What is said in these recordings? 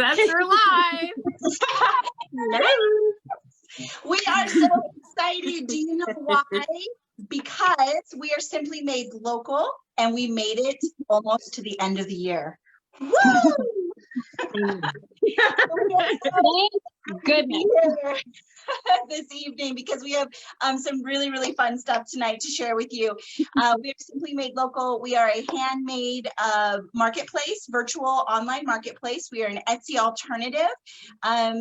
Success, we're live. Hello. We are so excited. Do you know why? Because we are Simply Made local, and we made it almost to the end of the year. Woo! Good here this evening because we have some really fun stuff tonight to share with you. We are Simply Made local. We are a handmade marketplace, virtual online marketplace. We are an Etsy alternative.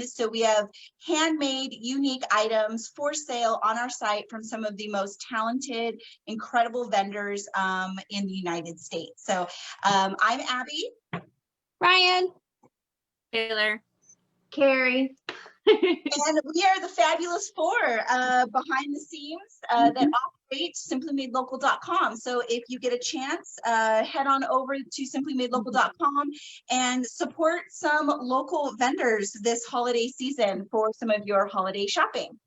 So we have handmade, unique items for sale on our site from some of the most talented, incredible vendors in the United States. So I'm Abby. Ryan. Taylor. Cari. And we are the fabulous four behind the scenes that operate simplymadelocal.com. So if you get a chance, head on over to simplymadelocal.com and support some local vendors this holiday season for some of your holiday shopping.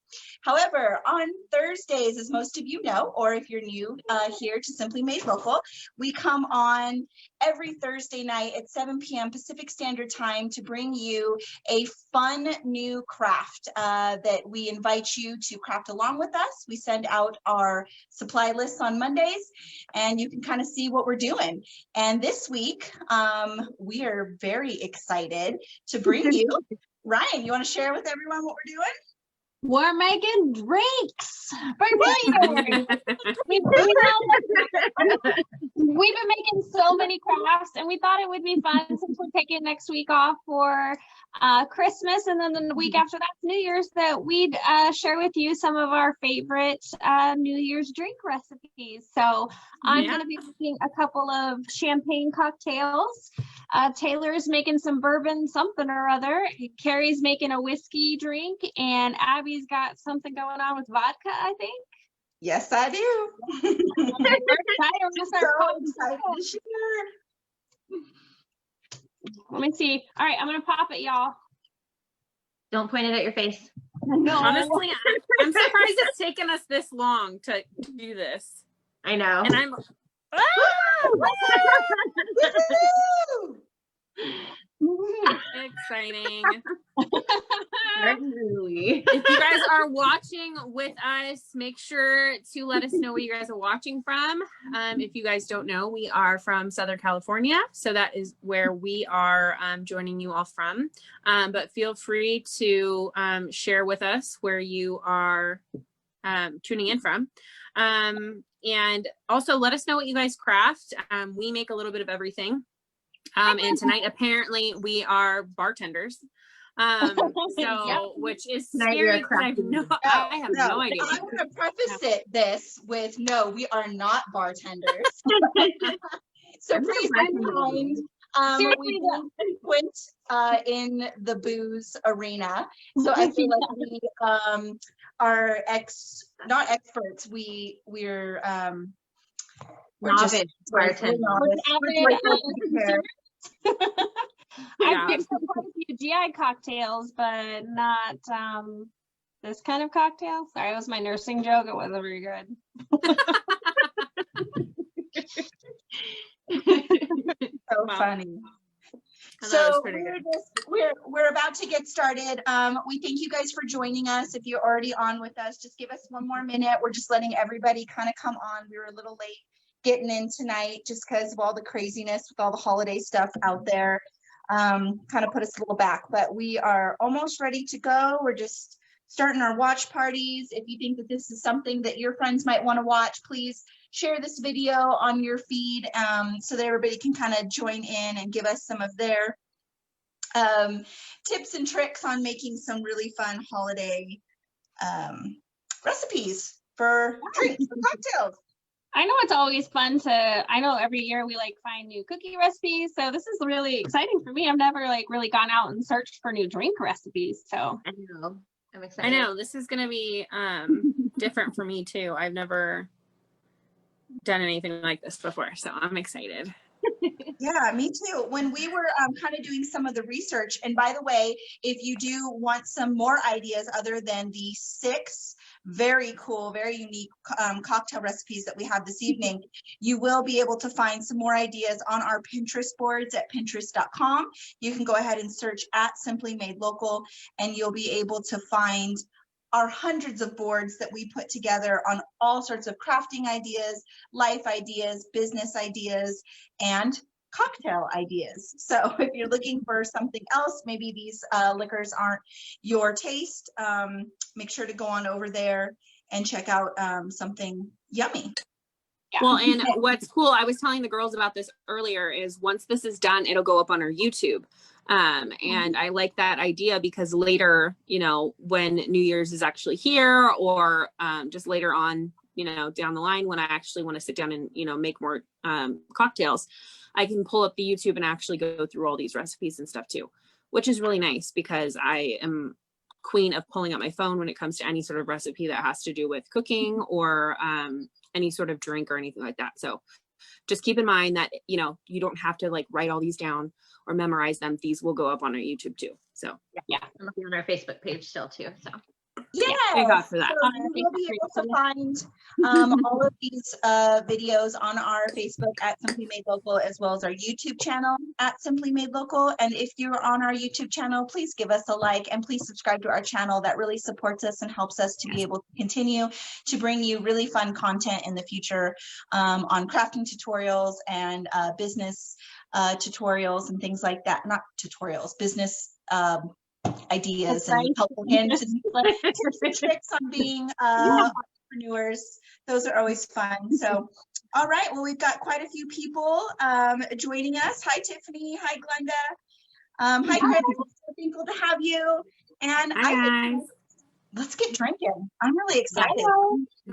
However, on Thursdays, as most of you know, or if you're new here to Simply Made Local, we come on every Thursday night at 7 p.m. Pacific Standard Time to bring you a fun new craft that we invite you to craft along with us. We send out our supply lists on Mondays, and you can kind of see what we're doing. And this week, we are very excited to bring you, Ryan, you want to share with everyone what we're doing? We're making drinks for New Year's. We've been making so many crafts, and we thought it would be fun since we're taking next week off for Christmas, and then the week after that's New Year's, that we'd share with you some of our favorite New Year's drink recipes. So I'm going to be making a couple of champagne cocktails. Taylor's making some bourbon something or other. Cari's making a whiskey drink, and Abby's got something going on with vodka, I think. Yes, I do. Let me see. All right, I'm gonna pop it, y'all. Don't point it at your face. No. Honestly, I'm surprised it's taken us this long to do this. I know. And I'm exciting. If you guys are watching with us, make sure to let us know where you guys are watching from. If you guys don't know, we are from Southern California, so that is where we are joining you all from. But feel free to share with us where you are tuning in from. And also let us know what you guys craft. We make a little bit of everything. And tonight, apparently, we are bartenders. So, which is scary because I have no idea. I want to preface with, no, we are not bartenders. So please keep in mind, we don't quit in the booze arena. So I feel like we are not experts. We're novice bartenders. I've picked up quite a few GI cocktails, but not this kind of cocktail. Sorry, it was my nursing joke. It wasn't very good. So funny. So we're about to get started. We thank you guys for joining us. If you're already on with us, just give us one more minute. We're just letting everybody kind of come on. We were a little late getting in tonight just because of all the craziness with all the holiday stuff out there. Kind of put us a little back, but we are almost ready to go. We're just starting our watch parties. If you think that this is something that your friends might want to watch, please share this video on your feed so that everybody can kind of join in and give us some of their tips and tricks on making some really fun holiday recipes for drinks and cocktails. I know it's always fun I know every year we find new cookie recipes. So this is really exciting for me. I've never really gone out and searched for new drink recipes. So I know. I'm excited. I know this is going to be different for me too. I've never done anything like this before, so I'm excited. Yeah, me too. When we were kind of doing some of the research, and by the way, if you do want some more ideas other than the 6 very cool, very unique cocktail recipes that we have this evening, you will be able to find some more ideas on our Pinterest boards at pinterest.com. You can go ahead and search at Simply Made Local, and you'll be able to find our hundreds of boards that we put together on all sorts of crafting ideas, life ideas, business ideas, and cocktail ideas. So if you're looking for something else, maybe these liquors aren't your taste, make sure to go on over there and check out something yummy. Yeah. Well, and what's cool, I was telling the girls about this earlier, is once this is done, it'll go up on our YouTube. And I like that idea because later, you know, when New Year's is actually here, or just later on, you know, down the line, when I actually want to sit down and, you know, make more cocktails, I can pull up the YouTube and actually go through all these recipes and stuff too, which is really nice because I am queen of pulling up my phone when it comes to any sort of recipe that has to do with cooking or any sort of drink or anything like that. So just keep in mind that, you know, you don't have to like write all these down or memorize them. These will go up on our YouTube too. So Yeah, I'm looking on our Facebook page still too. So Yeah, thank God for that. so you will be able to find all of these videos on our Facebook at Simply Made Local, as well as our YouTube channel at Simply Made Local. And if you're on our YouTube channel, please give us a like and please subscribe to our channel. That really supports us and helps us to be able to continue to bring you really fun content in the future on crafting tutorials and business tutorials and things like that. Not tutorials, business ideas and helpful hints and tips and tricks on being entrepreneurs. Those are always fun. So, all right. Well, we've got quite a few people joining us. Hi, Tiffany. Hi, Glenda. Hi, Chris. So thankful to have you. And let's get drinking. I'm really excited.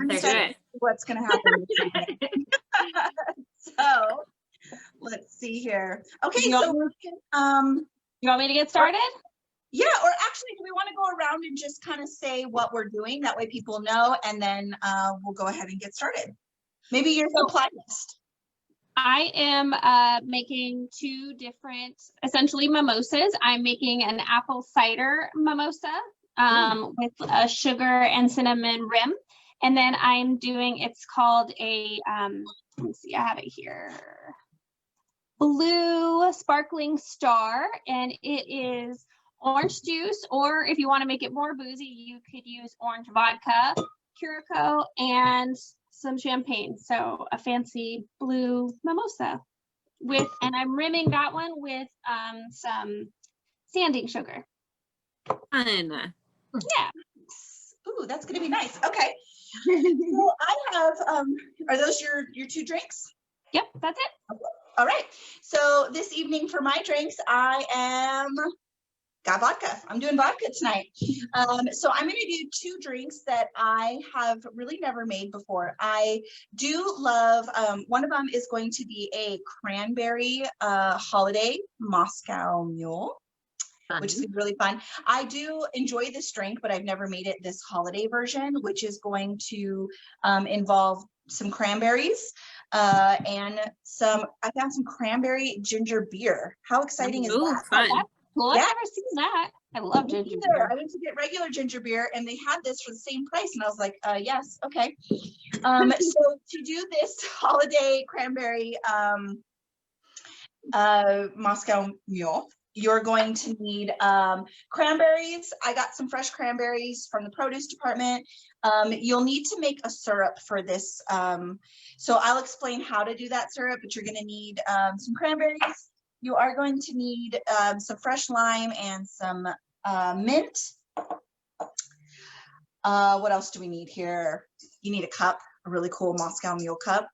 I'm excited to see what's going to happen this evening. So, let's see here. Okay, you want me to get started? Yeah, or actually, do we want to go around and just kind of say what we're doing? That way people know, and then we'll go ahead and get started. Maybe your supply list. I am making two different, essentially mimosas. I'm making an apple cider mimosa with a sugar and cinnamon rim. And then I'm doing, it's called a, let me see, I have it here. Blue Sparkling Star, and it is orange juice, or if you want to make it more boozy, you could use orange vodka, Curacao, and some champagne. So a fancy blue mimosa with, and I'm rimming that one with some sanding sugar. Fun. Yeah. Ooh, that's gonna be nice. Okay. So I have, are those your two drinks? Yep, that's it. All right. So this evening for my drinks, I got vodka. I'm doing vodka tonight. So I'm going to do two drinks that I have really never made before. I do love, one of them is going to be a cranberry holiday Moscow Mule, which is really fun. I do enjoy this drink, but I've never made it this holiday version, which is going to involve some cranberries and I found some cranberry ginger beer. How exciting is that? Fun. Well, I've never seen that. I love ginger beer. I went to get regular ginger beer and they had this for the same price. And I was like, yes, okay. So to do this holiday cranberry Moscow Mule, you're going to need cranberries. I got some fresh cranberries from the produce department. You'll need to make a syrup for this. So I'll explain how to do that syrup, but you're going to need some cranberries. You are going to need some fresh lime and some mint. What else do we need here? You need a cup, a really cool Moscow Mule cup.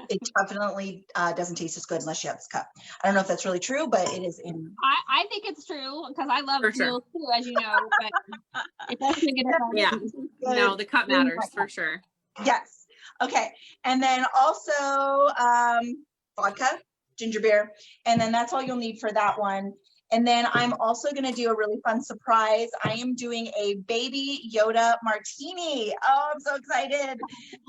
It definitely doesn't taste as good unless you have this cup. I don't know if that's really true, but it is in. I think it's true because I love mules too, as you know. But it doesn't get it. Yeah. No, the cup matters for sure. Yes. Okay. And then also vodka, ginger beer, and then that's all you'll need for that one. And then I'm also going to do a really fun surprise. I am doing a baby Yoda martini. Oh, I'm so excited.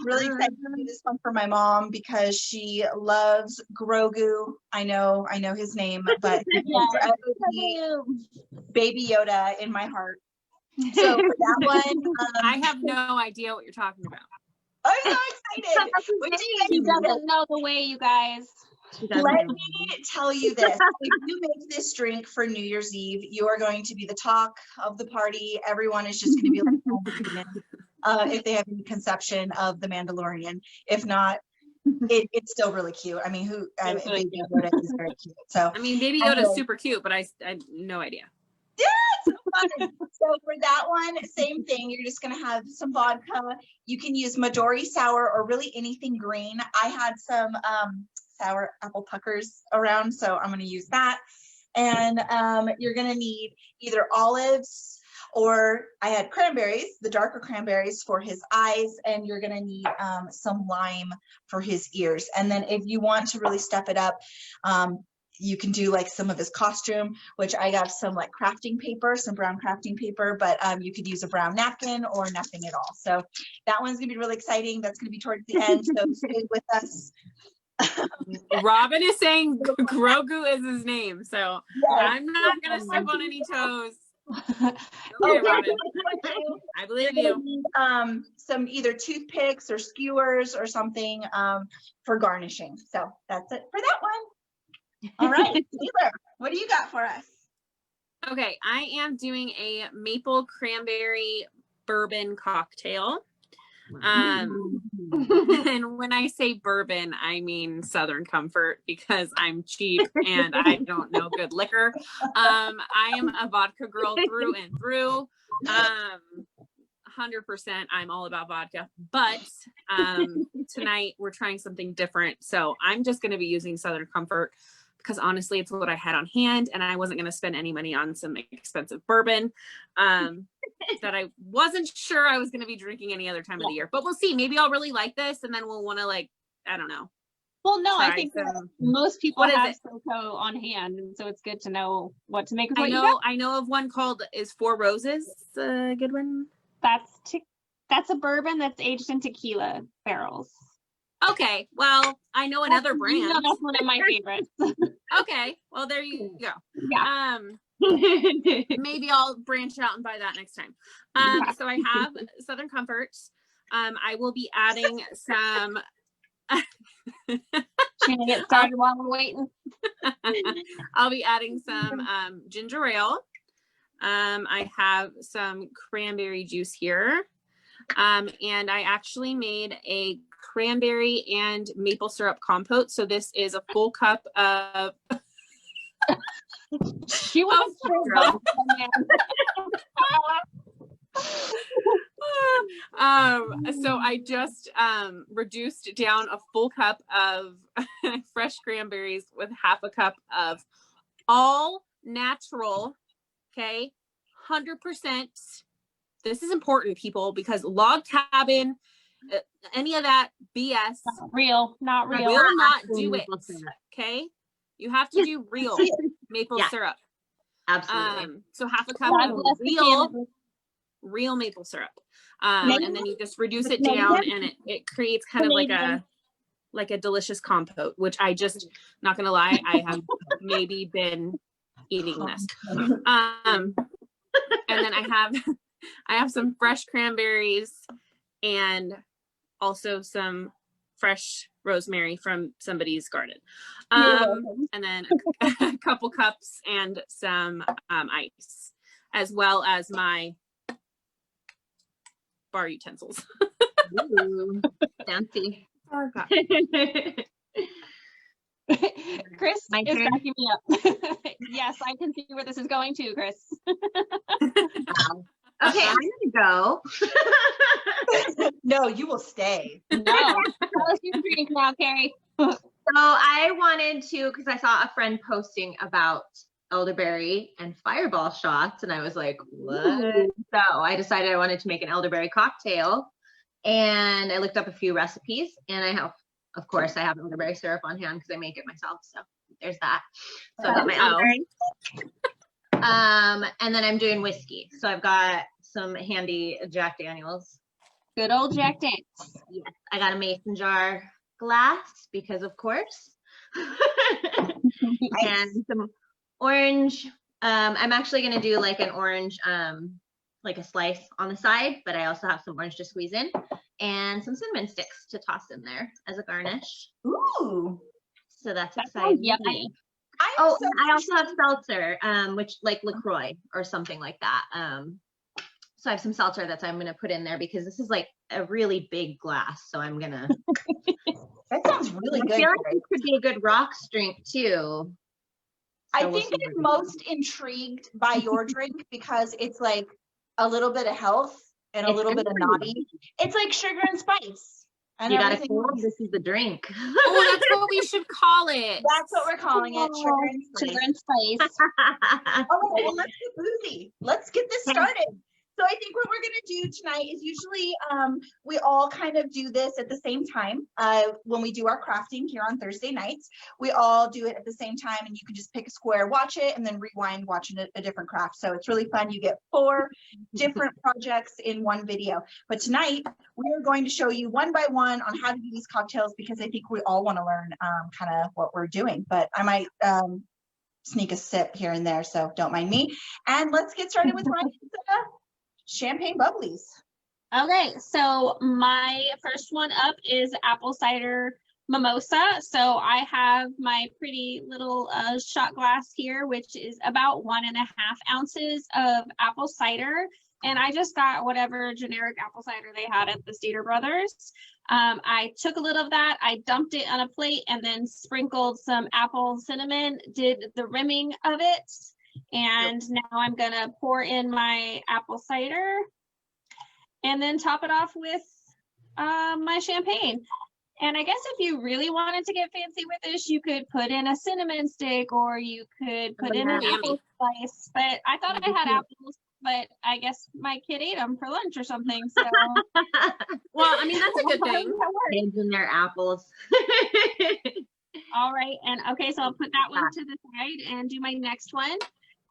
Really excited to do this one for my mom because she loves Grogu. I know his name, but baby Yoda in my heart. So for that one, I have no idea what you're talking about. I'm so excited. What do you She guys doesn't know the way, you guys. Let me tell you this. If you make this drink for New Year's Eve, you are going to be the talk of the party. Everyone is just going to be like, oh my goodness, if they have any conception of the Mandalorian. If not, it's still really cute. I mean, Baby Yoda is very cute. So I mean, Baby Yoda's super cute, but I no idea. yeah, so fun. So for that one, same thing. You're just gonna have some vodka. You can use Midori sour or really anything green. I had some sour apple puckers around, so I'm gonna use that. And you're gonna need either olives, or I had cranberries, the darker cranberries for his eyes, and you're gonna need some lime for his ears. And then if you want to really step it up, you can do like some of his costume, which I got some like crafting paper, some brown crafting paper, but you could use a brown napkin or nothing at all. So that one's gonna be really exciting. That's gonna be towards the end, so stay with us. Robin is saying Grogu is his name, so Yes. I'm not gonna step on any toes. Okay, Okay, Robin, I believe You're gonna you. need, some either toothpicks or skewers or something for garnishing. So that's it for that one. All right, Taylor, what do you got for us? Okay, I am doing a maple cranberry bourbon cocktail. And when I say bourbon, I mean Southern Comfort, because I'm cheap and I don't know good liquor. I am a vodka girl through and through. 100% I'm all about vodka, but tonight we're trying something different. So I'm just going to be using Southern Comfort, because honestly, it's what I had on hand, and I wasn't going to spend any money on some expensive bourbon that I wasn't sure I was going to be drinking any other time of the year. But we'll see. Maybe I'll really like this, and then we'll want to, like, I don't know. Well, no, I try think that some- most people What is have it? SoCo on hand, and so it's good to know what to make with I what you got. know of one called Four Roses, a good one. That's a bourbon that's aged in tequila barrels. Okay, well, I know another You brand. know, that's one of my favorites. Okay, well, there you go. Yeah. Maybe I'll branch out and buy that next time. So I have Southern Comfort. I will be adding some. Should I get started while we're waiting? I'll be adding some ginger ale. I have some cranberry juice here. And I actually made a cranberry and maple syrup compote. So this is a full cup of. She wants So I just reduced down a full cup of fresh cranberries with half a cup of all natural, okay, 100%. This is important, people, because log cabin, any of that BS, real, not real. will not do it. Okay, you have to do real maple Yeah. syrup. Absolutely. So half a cup God of bless the cannabis. real maple syrup, and then you just reduce it down, and it creates kind of like a delicious compote, which I just, not gonna lie, I have maybe been eating this. And then I have some fresh cranberries and also some fresh rosemary from somebody's garden. And then a couple cups and some ice, as well as my bar utensils. Ooh, fancy. Chris My is turn? cracking me up. Yes, I can see where this is going to, Chris. Wow. Okay, I'm gonna go. No, you will stay. No, tell us your drink now, Cari. So I wanted to, because I saw a friend posting about elderberry and fireball shots, and I was like, what? Ooh. So I decided I wanted to make an elderberry cocktail, and I looked up a few recipes, and of course, I have elderberry syrup on hand because I make it myself. So there's that. So I got my elderberry. And then I'm doing whiskey. So I've got some handy Jack Daniels. Good old Jack Daniels. Yes, I got a mason jar glass because of course. And some orange. I'm actually gonna do like an orange like a slice on the side, but I also have some orange to squeeze in and some cinnamon sticks to toss in there as a garnish. Ooh. So that's That exciting. sounds yummy. Oh, and I also have seltzer, which like LaCroix or something like that. So I have some seltzer that I'm gonna put in there because this is like a really big glass. So I'm gonna. That sounds really good. I feel like this could be a good rocks drink too. I So we'll think see I'm where most intrigued by your drink because it's like a little bit of health and a It's little bit of good. naughty. It's like sugar and spice. And you gotta everything cool. else. This is the drink. Oh, that's what we should call it. That's what we're calling it, sugar and spice. Sugar and spice. All right, well, let's get boozy. Let's get this started. So I think what we're going to do tonight is usually we all kind of do this at the same time. When we do our crafting here on Thursday nights, we all do it at the same time, and you can just pick a square, watch it, and then rewind watching a different craft. So it's really fun. You get 4 different projects in one video. But tonight we are going to show you one by one on how to do these cocktails because I think we all want to learn kind of what we're doing. But I might sneak a sip here and there, so don't mind me. And let's get started with my champagne bubblies. Okay, so my first one up is apple cider mimosa. So I have my pretty little shot glass here, which is about 1.5 ounces of apple cider. And I just got whatever generic apple cider they had at the Cider Brothers. I took a little of that, I dumped it on a plate and then sprinkled some apple cinnamon, did the rimming of it. And now I'm gonna pour in my apple cider and then top it off with my champagne. And I guess if you really wanted to get fancy with this, you could put in a cinnamon stick or you could put in an apple slice. But I thought I had apples, but I guess my kid ate them for lunch or something. So, Well, I mean, that's a good thing. Kids and their apples. All right, and okay, so I'll put that one to the side and do my next one.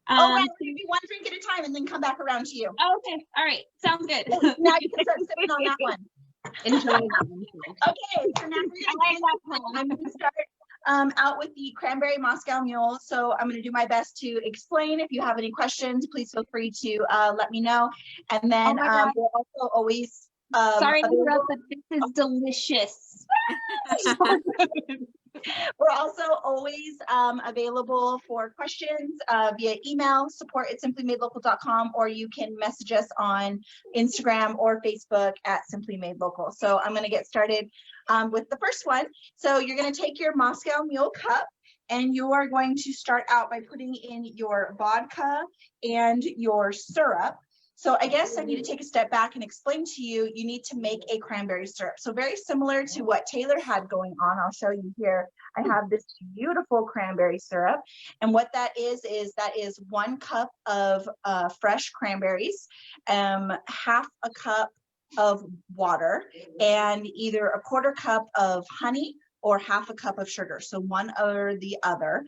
Oh, right, we're gonna do one drink at a time and then come back around to you. Okay, all right, sounds good. Now you can start sipping on that one. Enjoy that one. Okay, so now I'm gonna start out with the Cranberry Moscow Mule. So I'm gonna do my best to explain. If you have any questions, please feel free to let me know. And then we're also always sorry to interrupt, but this is delicious. We're also always available for questions via email, support@simplymadelocal.com, or you can message us on Instagram or Facebook at Simply Made Local. So I'm going to get started with the first one. So you're going to take your Moscow Mule cup and you are going to start out by putting in your vodka and your syrup. So I guess I need to take a step back and explain to you, you need to make a cranberry syrup. So very similar to what Taylor had going on, I'll show you here. I have this beautiful cranberry syrup. And what that is 1 cup of fresh cranberries, 1/2 cup of water, and either 1/4 cup of honey or 1/2 cup of sugar, so one or the other.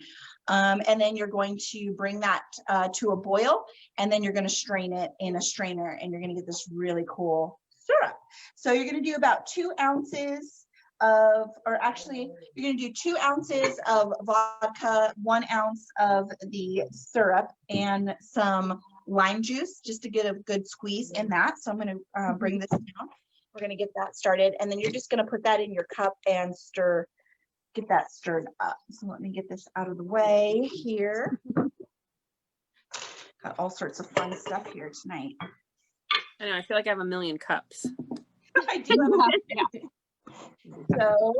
And then you're going to bring that to a boil, and then you're going to strain it in a strainer, and you're going to get this really cool syrup. So you're going to do about 2 ounces of, or actually, you're going to do 2 ounces of vodka, 1 ounce of the syrup, and some lime juice just to get a good squeeze in that. So I'm going to bring this down. We're going to get that started, and then you're just going to put that in your cup and get that stirred up. So let me get this out of the way here. Got all sorts of fun stuff here tonight. I know, I feel like I have a million cups. I do have So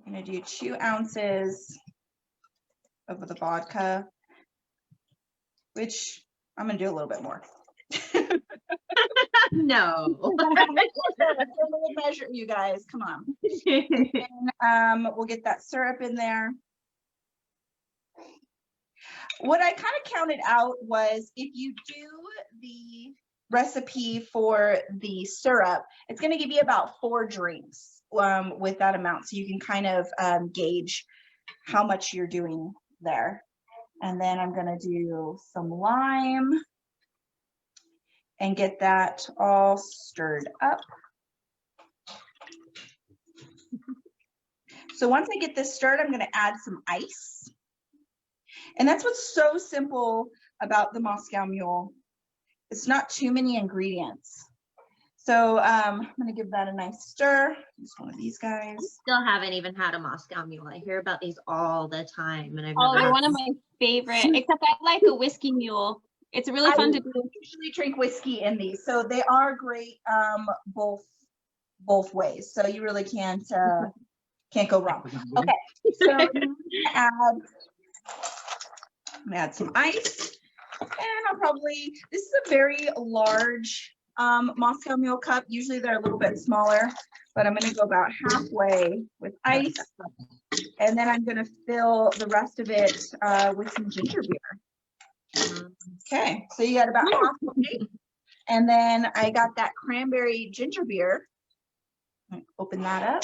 I'm going to do 2 ounces of the vodka, which I'm going to do a little bit more. No. Measure, you guys, come on. And, we'll get that syrup in there. What I kind of counted out was if you do the recipe for the syrup, it's going to give you about 4 drinks with that amount, so you can kind of gauge how much you're doing there. And then I'm going to do some lime and get that all stirred up. So once I get this stirred, I'm going to add some ice. And that's what's so simple about the Moscow Mule. It's not too many ingredients. So I'm gonna give that a nice stir. Just one of these guys. Still haven't even had a Moscow Mule. I hear about these all the time, and I've Oh, never they're had one of my favorite, except I like a whiskey mule. It's really fun to do. usually drink whiskey in these, so they are great both ways. So you really can't go wrong. Okay, so I'm gonna add some ice, and I'll probably, this is a very large Moscow Mule cup. Usually they're a little bit smaller, but I'm gonna go about halfway with ice, and then I'm gonna fill the rest of it with some ginger beer. Okay, so you got about halfway, and then I got that cranberry ginger beer. Open that up.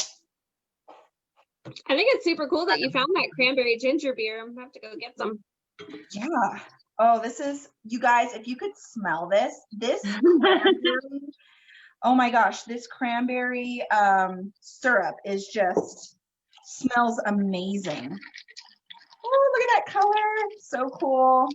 I think it's super cool that you found that cranberry ginger beer. I'm gonna have to go get some. Yeah. Oh, this is, you guys, if you could smell this cranberry, oh my gosh, this cranberry syrup is just, smells amazing. Oh, look at that color. So cool.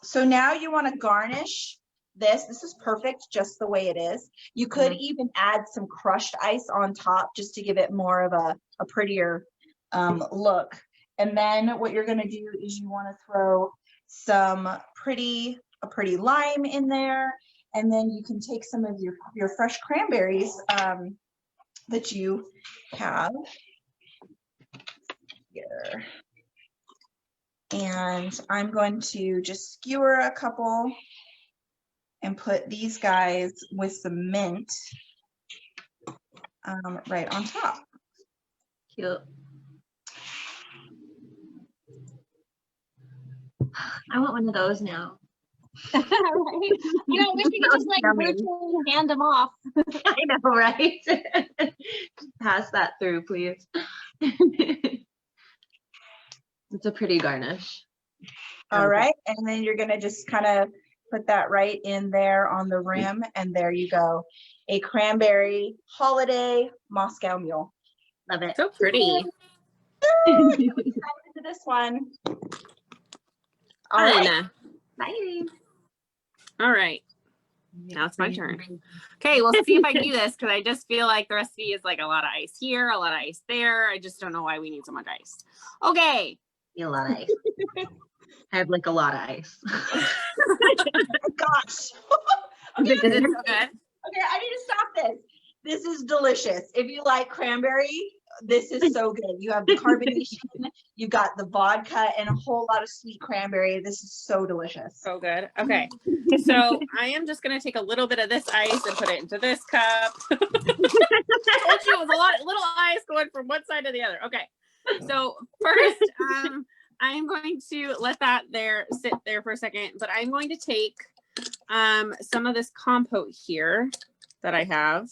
So now you want to garnish this. This is perfect just the way it is. You could even add some crushed ice on top just to give it more of a prettier look. And then what you're going to do is you want to throw some a pretty lime in there, and then you can take some of your fresh cranberries that you have here. And I'm going to just skewer a couple and put these guys with some mint right on top. Cute. I want one of those now. Right? You know, I wish you could just like virtually hand them off. I know, right? Pass that through, please. It's a pretty garnish. All right, and then you're gonna just kind of put that right in there on the rim, and there you go. A cranberry holiday Moscow Mule. Love it. So pretty. Into this one. All right. Bye. All right. Now it's my turn. Okay, we'll see if I can do this, because I just feel like the recipe is like a lot of ice here, a lot of ice there. I just don't know why we need so much ice. Okay. A lot of ice. I have like a lot of ice. Gosh. Okay, is it so good? Okay, I need to stop this. This is delicious. If you like cranberry, this is so good. You have the carbonation, you got the vodka, and a whole lot of sweet cranberry. This is so delicious. So good. Okay, so I am just gonna take a little bit of this ice and put it into this cup. I told you it was a little ice going from one side to the other. Okay, so first, I am going to let that sit there for a second, but I'm going to take some of this compote here that I have,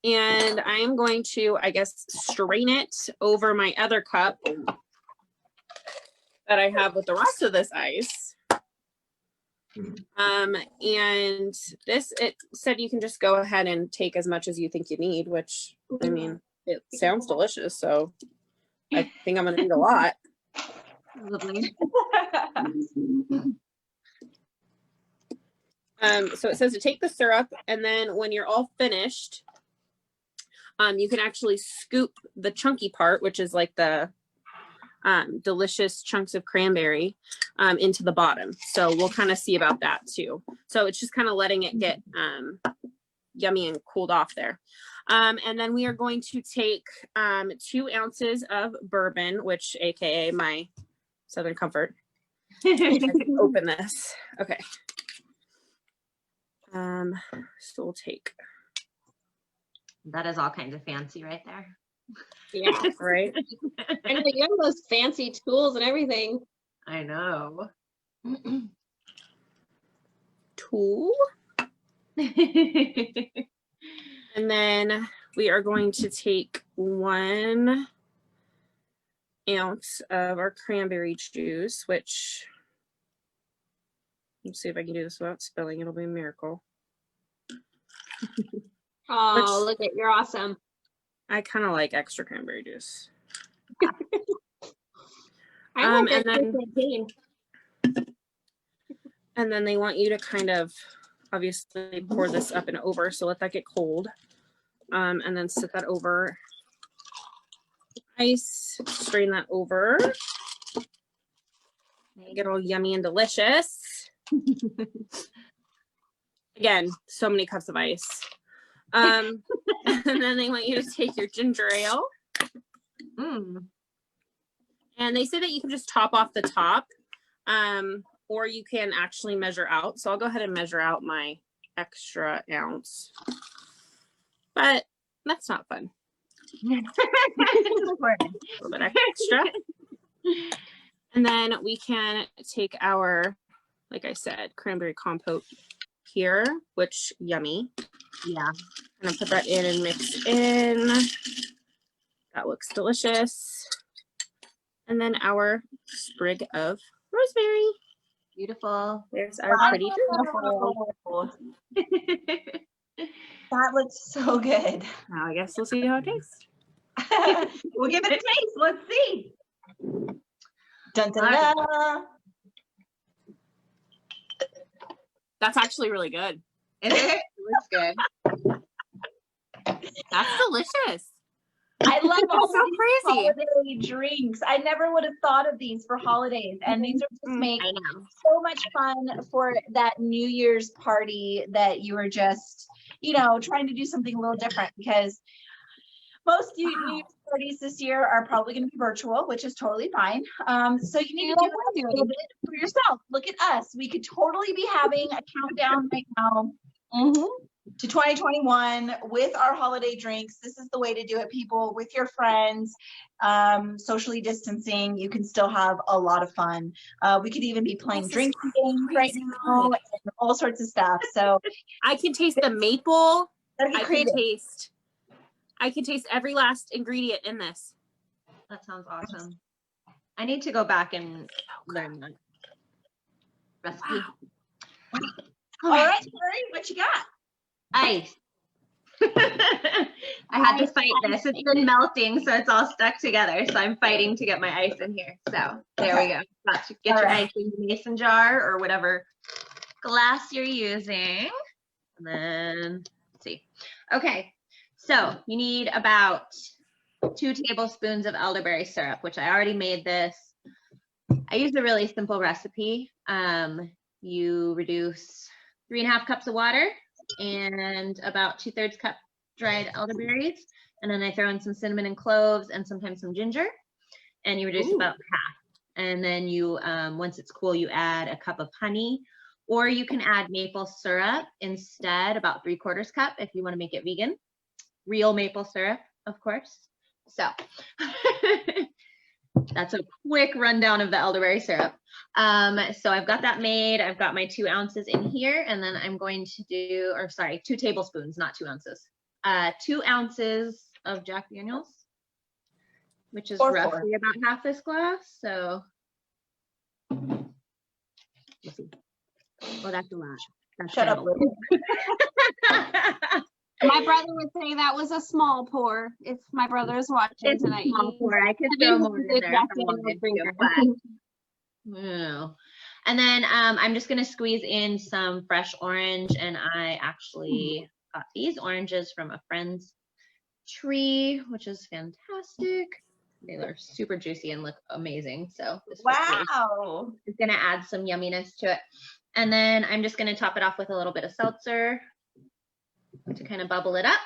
and I am going to, I guess, strain it over my other cup that I have with the rest of this ice. And this, it said you can just go ahead and take as much as you think you need, which, I mean, it sounds delicious, so I think I'm gonna need a lot. Lovely. So it says to take the syrup, and then when you're all finished, you can actually scoop the chunky part, which is like the delicious chunks of cranberry, into the bottom. So we'll kind of see about that too. So it's just kind of letting it get yummy and cooled off there. And then we are going to take 2 ounces of bourbon, which AKA my Southern Comfort. Open this. Okay. So we'll take. That is all kinds of fancy right there. Yeah, right. And you have those fancy tools and everything. I know. Tool. And then we are going to take 1 ounce of our cranberry juice, which, let's see if I can do this without spilling. It'll be a miracle. Oh, look at, you're awesome. I kind of like extra cranberry juice. I and then champagne. and then they want you to kind of obviously pour this up and over. So let that get cold. And then set that over ice, strain that over. Get all yummy and delicious. Again, so many cups of ice. And then they want you to take your ginger ale. And they say that you can just top off the top, or you can actually measure out. So I'll go ahead and measure out my extra ounce. But that's not fun. A little bit extra. And then we can take our, like I said, cranberry compote here, which yummy. Yeah. I'm gonna put that in and mix in. That looks delicious. And then our sprig of rosemary. Beautiful. There's our pretty. That looks so good. Now I guess we'll see how it tastes. We'll give it a taste. Let's see. Dun, dun, dun. That's actually really good. It looks good. That's delicious. I love all so these crazy. holiday drinks. I never would have thought of these for holidays, and these are just make I know. so much fun for that New Year's party that you were just, you know, trying to do something a little different, because most New Year's parties this year are probably going to be virtual, which is totally fine. So you need to do it a little bit for yourself. Look at us. We could totally be having a countdown right now to 2021 with our holiday drinks. This is the way to do it, people, with your friends, socially distancing. You can still have a lot of fun. We could even be playing drinking games right now and all sorts of stuff. So I can taste the maple. I can taste every last ingredient in this. That sounds awesome. I need to go back and learn that recipe. All right, Cari, what you got? Ice. I had to fight this. It's been melting, so it's all stuck together. So I'm fighting to get my ice in here. So there we go. Got to get your ice in the mason jar or whatever glass you're using. And then let's see. Okay, so you need about 2 tablespoons of elderberry syrup, which I already made this. I use a really simple recipe. You reduce 3.5 cups of water and about 2/3 cup dried elderberries, and then I throw in some cinnamon and cloves and sometimes some ginger, and you reduce about half. And then you, once it's cool, you add a cup of honey, or you can add maple syrup instead, about 3/4 cup if you want to make it vegan. Real maple syrup, of course. So that's a quick rundown of the elderberry syrup. So I've got that made. I've got my 2 ounces in here, and then I'm going to do, or sorry, 2 tablespoons, not 2 ounces. 2 ounces of Jack Daniels, which is roughly about half this glass. So, let's see. Oh, that's a lot. That's Shut up, Lily. My brother would say that was a small pour. If my brother's watching It's tonight, a small pour. I could throw more in there if I wanted to, but no. And then I'm just gonna squeeze in some fresh orange, and I actually got these oranges from a friend's tree, which is fantastic. They are super juicy and look amazing. So this Wow, is gonna add some yumminess to it. And then I'm just gonna top it off with a little bit of seltzer to kind of bubble it up.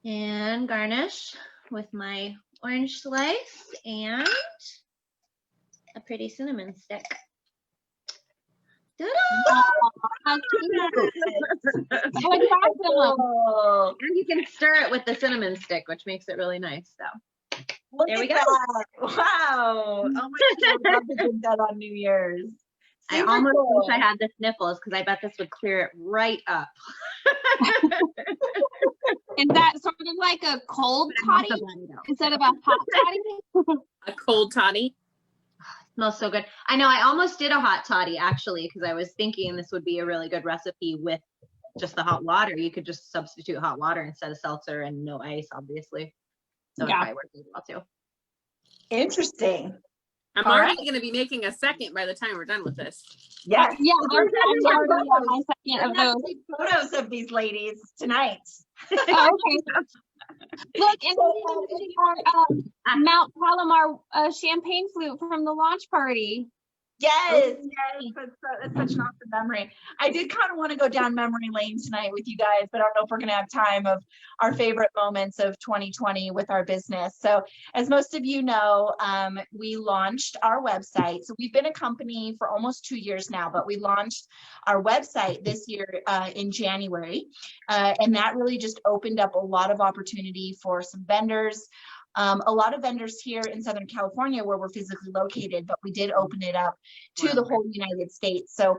And garnish with my orange slice and a pretty cinnamon stick. how cute. oh, And you can stir it with the cinnamon stick, which makes it really nice. So look there we at go. that. Wow. Oh my God, I'd love to drink that on New Year's. I Super almost cool. wish I had the sniffles, because I bet this would clear it right up. Is that sort of like a cold toddy instead of a hot toddy? A cold toddy. Smells so good. I know, I almost did a hot toddy actually, because I was thinking this would be a really good recipe with just the hot water. You could just substitute hot water instead of seltzer and no ice, obviously. So it probably works really well too. Interesting. I'm All already going to be making a second by the time we're done with this. Yes. Yeah, I'm already on my second We're of gonna those. take photos of these ladies tonight. Oh, okay. Look, and we didn't mention our Mount Palomar champagne flute from the launch party. Yes, yes, that's such an awesome memory. I did kind of want to go down memory lane tonight with you guys, but I don't know if we're going to have time of our favorite moments of 2020 with our business. So as most of you know, we launched our website. So we've been a company for almost 2 years now, but we launched our website this year in January. And that really just opened up a lot of opportunity for some vendors. A lot of vendors here in Southern California where we're physically located, but we did open it up to the whole United States. So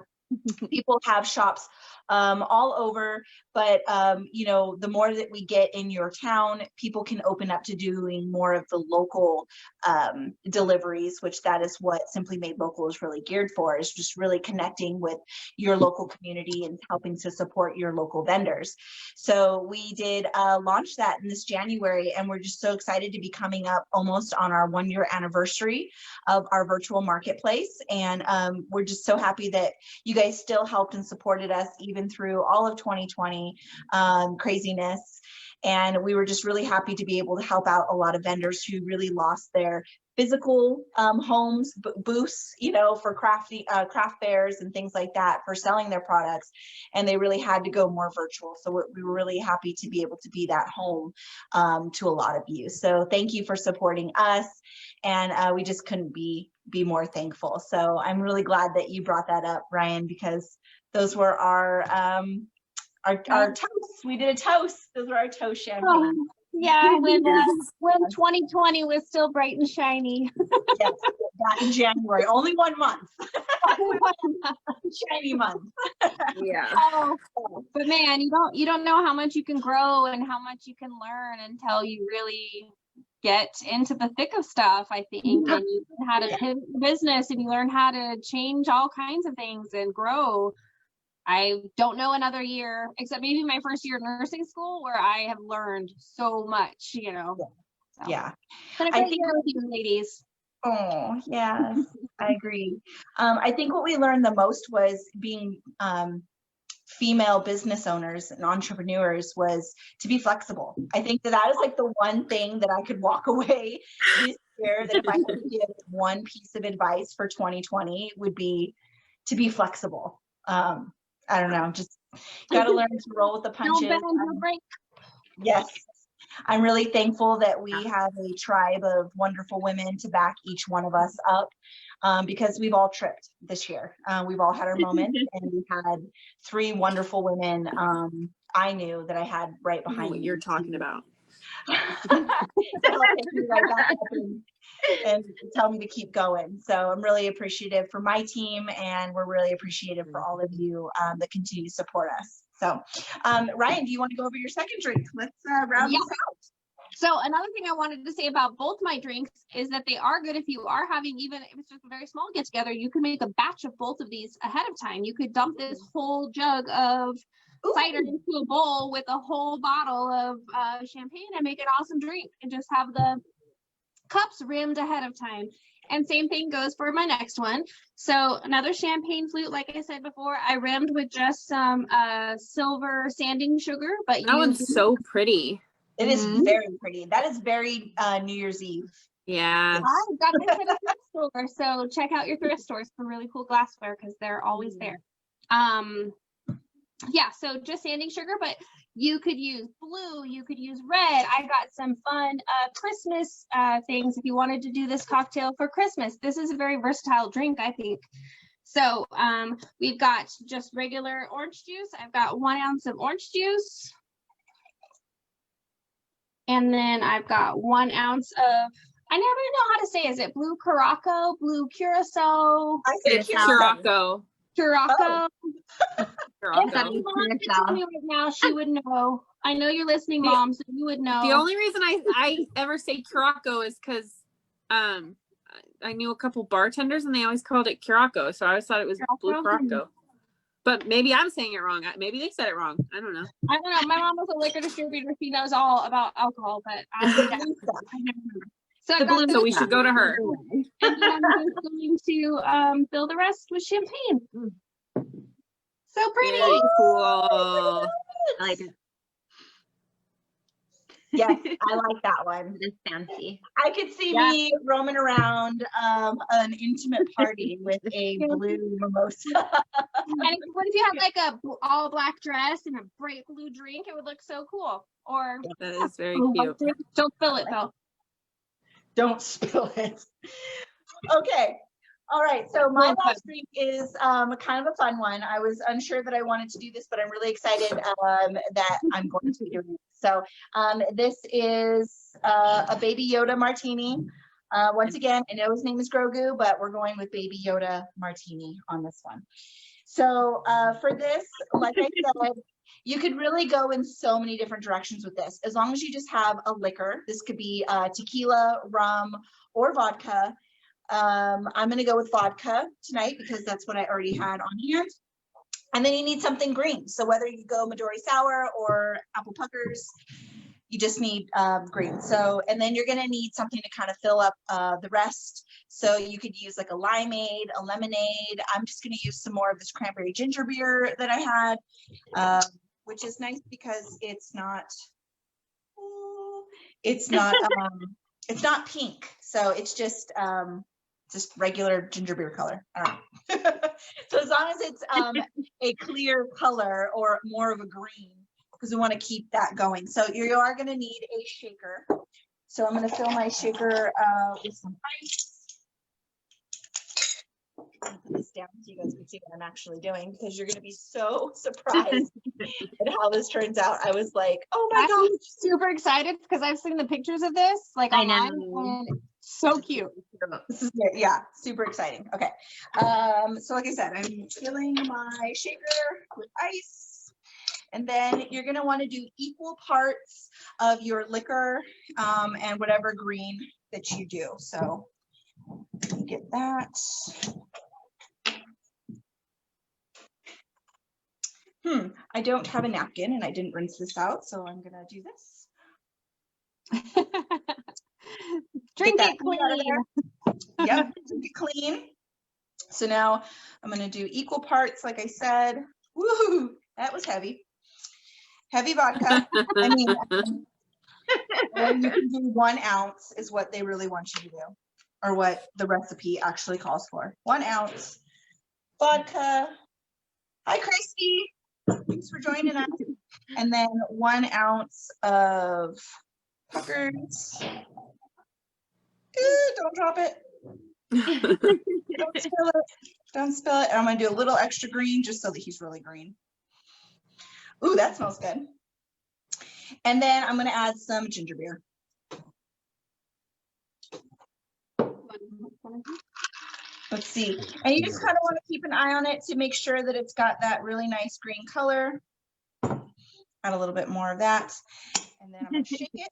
people have shops all over, but you know, the more that we get in your town, people can open up to doing more of the local deliveries, which that is what Simply Made Local is really geared for, is just really connecting with your local community and helping to support your local vendors. So we did launch that in this January, and we're just so excited to be coming up almost on our 1-year anniversary of our virtual marketplace. And we're just so happy that you guys still helped and supported us even through all of 2020 craziness. And we were just really happy to be able to help out a lot of vendors who really lost their physical homes, booths, you know, for craft fairs and things like that for selling their products. And they really had to go more virtual. So we were really happy to be able to be that home to a lot of you. So thank you for supporting us. And we just couldn't be more thankful. So I'm really glad that you brought that up, Ryan, because those were our toasts. We did a toast. Those were our toast champagne. Oh, yeah, when 2020 was still bright and shiny. Yes, back in January, only 1 month. Shiny month. Yeah. Oh, but man, you don't know how much you can grow and how much you can learn until you really get into the thick of stuff, I think. Yeah. And you learn how to pivot the business, and you learn how to change all kinds of things and grow. I don't know another year, except maybe my first year of nursing school, where I have learned so much, you know. So, Yeah. it's been a great year with you ladies. Oh, yes, I agree. I think what we learned the most was being female business owners and entrepreneurs was to be flexible. I think that is like the one thing that I could walk away this year, that if I could give one piece of advice for 2020 would be to be flexible. I don't know, just got to learn to roll with the punches. Don't bend, don't break. Yes. I'm really thankful that we have a tribe of wonderful women to back each one of us up, because we've all tripped this year. We've all had our moments, and we had 3 wonderful women I knew that I had right behind me. What you're talking about. And tell me to keep going. So I'm really appreciative for my team, and we're really appreciative for all of you that continue to support us. So Ryan, do you want to go over your second drink? Let's round this out. So another thing I wanted to say about both my drinks is that they are good if you are having, even if it's just a very small get together, you can make a batch of both of these ahead of time. You could dump this whole jug of cider into a bowl with a whole bottle of champagne and make an awesome drink, and just have the cups rimmed ahead of time. And same thing goes for my next one. So another champagne flute, like I said before, I rimmed with just some silver sanding sugar. But That one's so pretty. It is very pretty. That is very New Year's Eve. Yeah. I got this at a thrift store, so check out your thrift stores for really cool glassware, because they're always there. Yeah, so just sanding sugar, but you could use blue, you could use red. I got some fun Christmas things if you wanted to do this cocktail for Christmas. This is a very versatile drink, I think. So we've got just regular orange juice. I've got 1 ounce of orange juice. And then I've got 1 ounce of, I never know how to say, is it blue Curacao, blue Curacao? I say Curacao. Curacao. Curacao. If Mom could tell me right now, she would know. I know you're listening, Mom, so you would know. The only reason I ever say Curacao is because I knew a couple bartenders and they always called it Curacao, so I always thought it was blue Curacao. But maybe I'm saying it wrong. Maybe they said it wrong. I don't know. I don't know. My mom was a liquor distributor. She knows all about alcohol, but I never remember. So, I The got blue this, So we should go to her. and then I'm just going to fill the rest with champagne. So pretty. Very cool. I like it. Yes, I like that one. It's fancy. I could see Yeah. me roaming around an intimate party with a blue mimosa. And what if you had like a all black dress and a bright blue drink? It would look so cool. Or That is very a white cute. drink. Don't fill it though. Don't spill it. Okay. All right. So my Well, last drink is kind of a fun one. I was unsure that I wanted to do this, but I'm really excited that I'm going to be doing it. So this is a Baby Yoda martini. Once again, I know his name is Grogu, but we're going with Baby Yoda martini on this one. So for this, like I said, you could really go in so many different directions with this. As long as you just have a liquor, this could be tequila, rum, or vodka. I'm going to go with vodka tonight because that's what I already had on hand. And then you need something green. So whether you go Midori sour or apple puckers, you just need green. So, and then you're going to need something to kind of fill up the rest. So you could use like a limeade, a lemonade. I'm just going to use some more of this cranberry ginger beer that I had, which is nice because it's not pink. So it's just regular ginger beer color. All right. So as long as it's a clear color or more of a green, because we want to keep that going. So you are going to need a shaker. So I'm going to fill my shaker with some ice. I'll put this down so you guys can see what I'm actually doing, because you're going to be so surprised at how this turns out. I was like, oh my I'm gosh. super excited because I've seen the pictures of this like I online, know. and it's so cute. This is good. Yeah, super exciting. Okay. So like I said, I'm filling my shaker with ice. And then you're going to want to do equal parts of your liquor and whatever green that you do. So let me get that. I don't have a napkin and I didn't rinse this out, so I'm going to do this. Drink Get that it clean out of clean. there. Yep, drink it clean. So now I'm going to do equal parts, like I said. Woohoo, that was heavy. Heavy vodka. I mean, or you can do 1 ounce is what they really want you to do, or what the recipe actually calls for. 1 ounce vodka. Hi, Christy. Thanks for joining us. And then 1 ounce of puckers. Don't drop it. Don't spill it. Don't spill it. And I'm going to do a little extra green just so that he's really green. Ooh, that smells good. And then I'm going to add some ginger beer. Let's see. And you just kind of want to keep an eye on it to make sure that it's got that really nice green color. Add a little bit more of that. And then I'm going to shake it.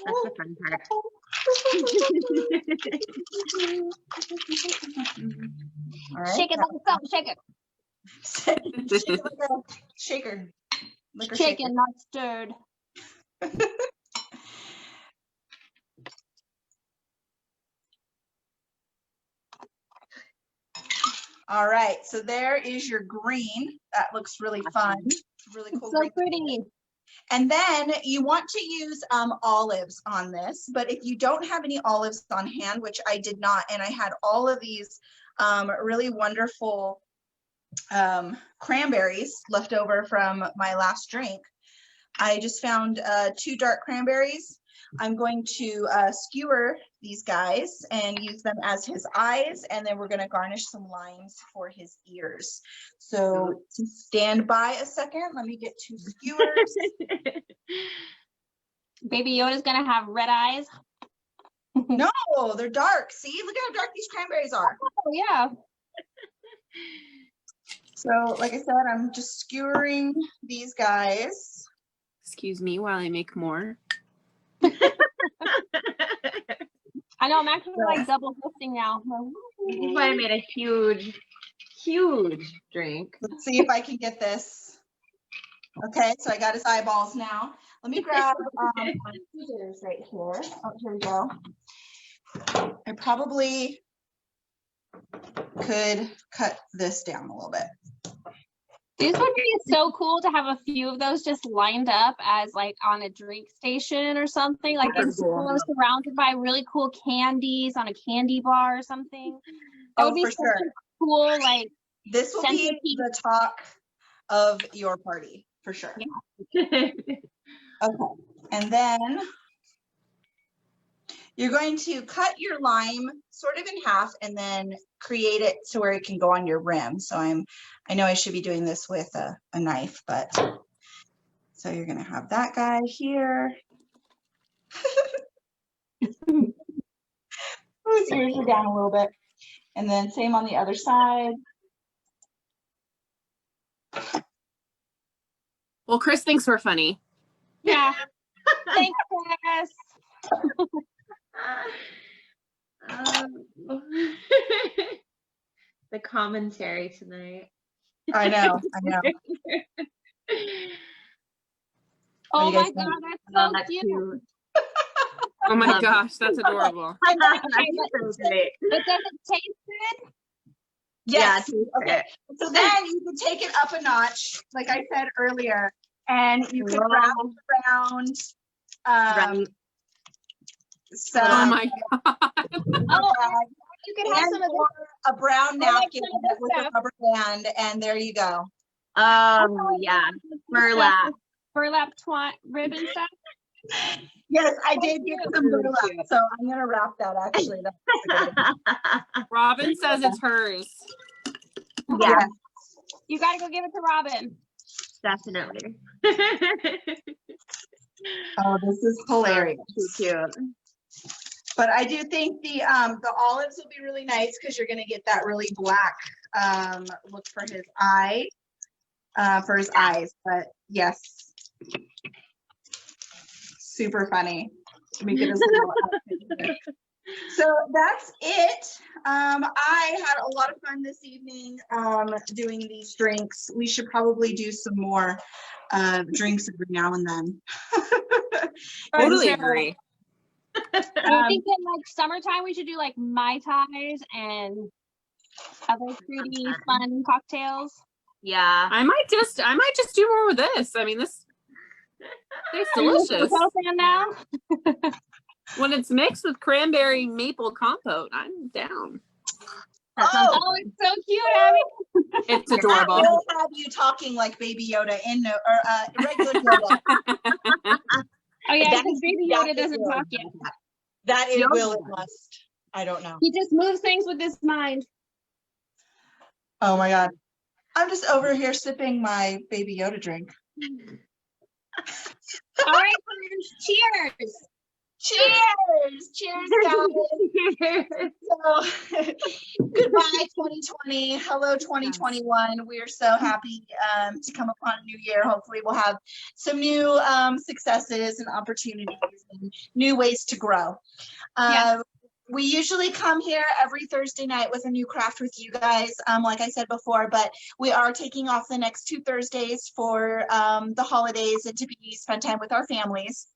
That's the fun part. All right. Shake it like a salt shaker. Shake it like a shaker. Liquor shaker. Shaken, not stirred. All right, so there is your green. That looks really fun. Really cool. So green. pretty. And then you want to use olives on this, but if you don't have any olives on hand, which I did not, and I had all of these really wonderful cranberries left over from my last drink, I just found 2 dark cranberries. I'm going to skewer these guys and use them as his eyes, and then we're going to garnish some limes for his ears. So stand by a second. Let me get 2 skewers. Baby Yoda's gonna have red eyes. No, they're dark. See, look how dark these cranberries are. Oh yeah. So like I said, I'm just skewering these guys. Excuse me while I make more. I know, I'm actually like double fisting now. This is why I made a huge drink. Let's see if I can get this Okay, so I got his eyeballs now. Let me grab my scissors right here. Oh, here we go. I probably could cut this down a little bit. These would be so cool to have a few of those just lined up as like on a drink station or something, like in school, surrounded by really cool candies on a candy bar or something. That would be for such sure. a cool, like, This will be centerpiece. the talk of your party for sure. Okay, and then you're going to cut your lime sort of in half and then create it to where it can go on your rim. So I know I should be doing this with a knife, but so you're gonna have that guy here. His ears are down a little bit. And then same on the other side. Well, Chris thinks we're funny. Yeah. Thanks, Chris. The commentary tonight. I know. Oh you my guys God, think? that's Oh, so that's cute. cute. Oh my Love it. gosh, that's adorable. But does So great. it taste good? Yes. Yeah, Okay. So then you can take it up a notch, like I said earlier, and you can wrap it around Right. some Oh my god. Oh, you can have and some of or a brown I like napkin some of this with a stuff. rubber band, and there you go. Oh yeah, burlap. Burlap ribbon stuff. Yes, I did get some Really burlap, cute. so I'm gonna wrap that actually. That's a good idea. Robin says it's hers. Yeah, Yes. You got to go give it to Robin. definitely. Oh, this is hilarious. Too cute. But I do think the olives will be really nice because you're gonna get that really black look for his eye, for his eyes. But yes, super funny. Let me get his little outfit here. So that's it. I had a lot of fun this evening doing these drinks. We should probably do some more drinks every now and then. Totally sure. agree. I think in like summertime we should do like Mai Tais and other fruity fun cocktails. Yeah. I might just do more with this. I mean, this tastes delicious. Now? When it's mixed with cranberry maple compote, I'm down. That sounds Oh, it's so cute, Abby. It's adorable. We'll have you talking like Baby Yoda regular Yoda. Oh yeah, That because is Baby exactly Yoda doesn't what talk yet. That it Yoda. will, it must. I don't know. He just moves things with his mind. Oh my God. I'm just over here sipping my Baby Yoda drink. All right, cheers. Cheers! Cheers, guys! So, goodbye, 2020. Hello, 2021. We're so happy to come upon a new year. Hopefully, we'll have some new successes and opportunities and new ways to grow. Yes. We usually come here every Thursday night with a new craft with you guys, like I said before, but we are taking off the next 2 Thursdays for the holidays and to spend time with our families.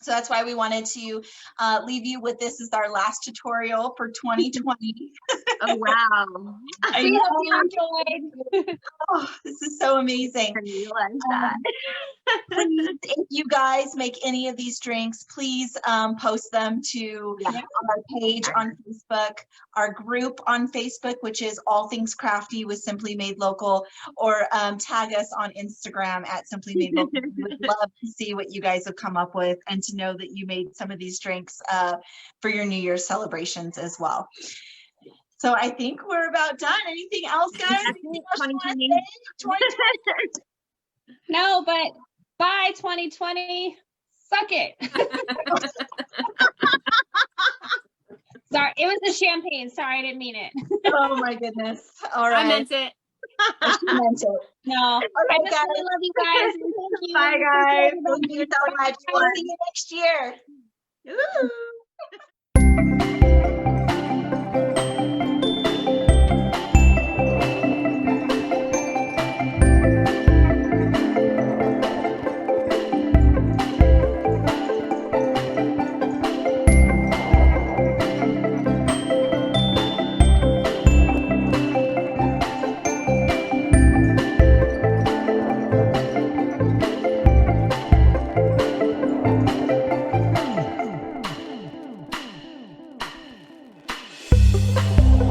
So that's why we wanted to leave you with this as our last tutorial for 2020. Oh wow. I We know. hope you enjoyed. Oh, this is so amazing. I realize that. Please, if you guys make any of these drinks, please post them to our page on Facebook, our group on Facebook, which is All Things Crafty with Simply Made Local, or tag us on Instagram at Simply Made Local. We would love to see what you guys have come up with and to know that you made some of these drinks for your New Year's celebrations as well. So I think we're about done. Anything else, guys? Anything else you wanna say? 2020? No, but bye 2020. Suck it. Sorry, it was the champagne. Sorry, I didn't mean it. Oh my goodness. All right. I meant it. She meant it. No. I Okay, just guys. really love you guys. And thank you. Bye, guys. Thank you Everybody. so much. We'll see you next year. Ooh. Bye.